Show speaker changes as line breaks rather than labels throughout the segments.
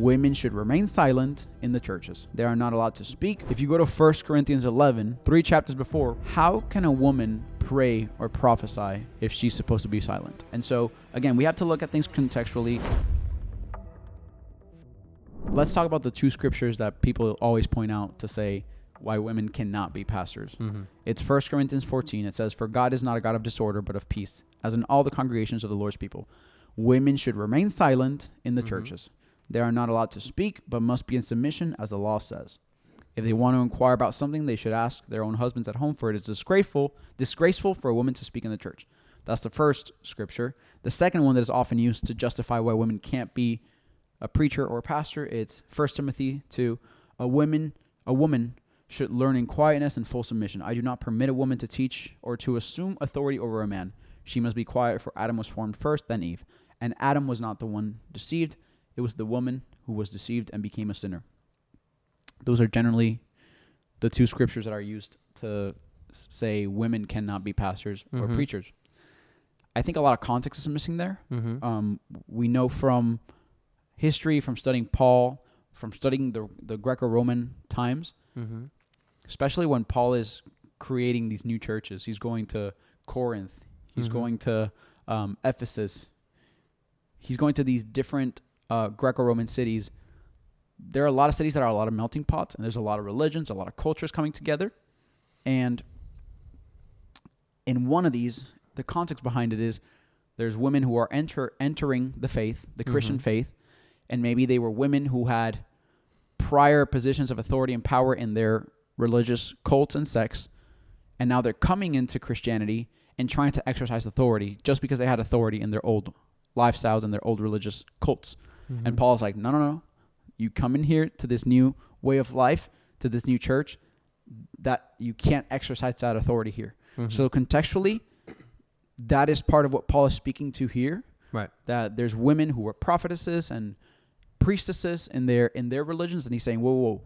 women should remain silent in the churches. They are not allowed to speak. If you go to 1 Corinthians 11, 3 chapters before, how can a woman pray or prophesy if she's supposed to be silent? And so, again, we have to look at things contextually. Let's talk about the two scriptures that people always point out to say why women cannot be pastors. It's 1 Corinthians 14. It says, "For God is not a God of disorder, but of peace, as in all the congregations of the Lord's people. Women should remain silent in the churches. They are not allowed to speak, but must be in submission, as the law says. If they want to inquire about something, they should ask their own husbands at home, for it is disgraceful for a woman to speak in the church." That's the first scripture. The second one that is often used to justify why women can't be a preacher or a pastor, it's 1 Timothy 2. A woman should learn in quietness and full submission. I do not permit a woman to teach or to assume authority over a man. She must be quiet, for Adam was formed first, then Eve. And Adam was not the one deceived. It was the woman who was deceived and became a sinner. Those are generally the two scriptures that are used to say women cannot be pastors or preachers. I think a lot of context is missing there. We know from history, from studying Paul, from studying the Greco-Roman times, especially when Paul is creating these new churches. He's going to Corinth. He's going to Ephesus. He's going to these different Greco-Roman cities. There are a lot of cities that are a lot of melting pots, and there's a lot of religions, a lot of cultures coming together. And in one of these, the context behind it is there's women who are entering the faith, the Christian faith, and maybe they were women who had prior positions of authority and power in their religious cults and sects, and now they're coming into Christianity and trying to exercise authority just because they had authority in their old lifestyles and their old religious cults. And Paul's like, no. You come in here to this new way of life, to this new church, that you can't exercise that authority here. So contextually, that is part of what Paul is speaking to here.
Right. That
there's women who are prophetesses and priestesses in their religions, and he's saying, whoa,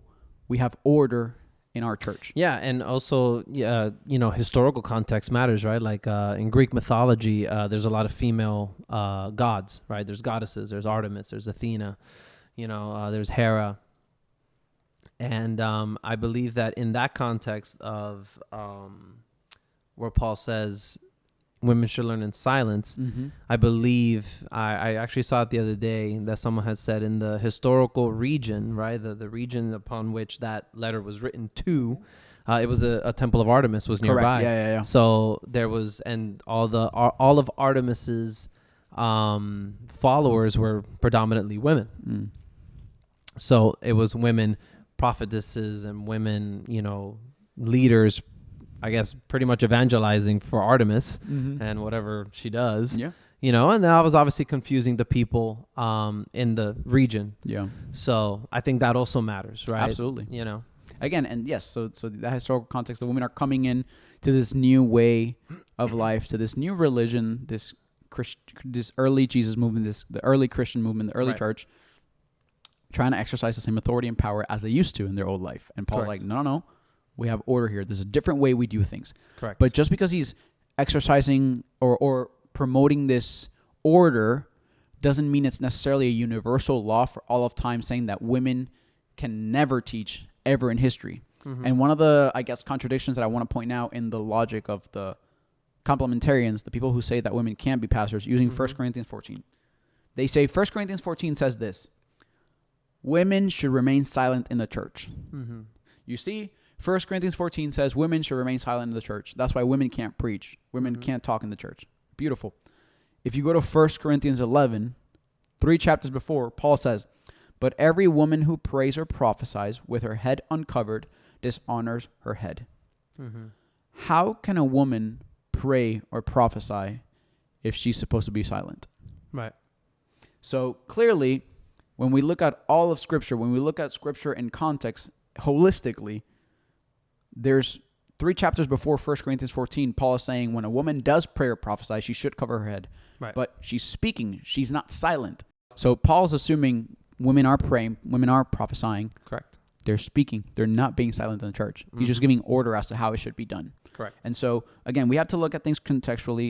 we have order in our church.
Yeah, and also, historical context matters, right? Like in Greek mythology, there's a lot of female gods, right? There's goddesses, there's Artemis, there's Athena, there's Hera. And I believe that in that context of where Paul says women should learn in silence, I believe, I actually saw it the other day that someone had said in the historical region, right, the region upon which that letter was written to, it was a temple of Artemis was nearby.
Correct. Yeah.
So there was, and all of Artemis's followers were predominantly women. So it was women prophetesses and women, leaders, I guess, pretty much evangelizing for Artemis and whatever she does. Yeah. And that was obviously confusing the people in the region. Yeah. So I think that also matters, right?
Absolutely. Again, and yes, so that historical context, the women are coming in to this new way of life, to this new religion, this early Jesus movement, the early Christian movement, the early church, trying to exercise the same authority and power as they used to in their old life. And Paul's like, no. We have order here. There's a different way we do things.
Correct.
But just because he's exercising or promoting this order doesn't mean it's necessarily a universal law for all of time, saying that women can never teach ever in history. And one of the, I guess, contradictions that I want to point out in the logic of the complementarians, the people who say that women can't be pastors, using 1 Corinthians 14. They say 1 Corinthians 14 says this: women should remain silent in the church. You see, 1 Corinthians 14 says women should remain silent in the church. That's why women can't preach. Women can't talk in the church. Beautiful. If you go to 1 Corinthians 11, 3 chapters before, Paul says, "But every woman who prays or prophesies with her head uncovered dishonors her head." How can a woman pray or prophesy if she's supposed to be silent?
Right.
So clearly, when we look at all of Scripture, when we look at Scripture in context, holistically, there's 3 chapters before 1 Corinthians 14, Paul is saying when a woman does pray or prophesy, she should cover her head. Right. But she's speaking. She's not silent. So Paul's assuming women are praying, women are prophesying.
Correct.
They're speaking. They're not being silent in the church. He's just giving order as to how it should be done.
Correct.
And so, again, we have to look at things contextually.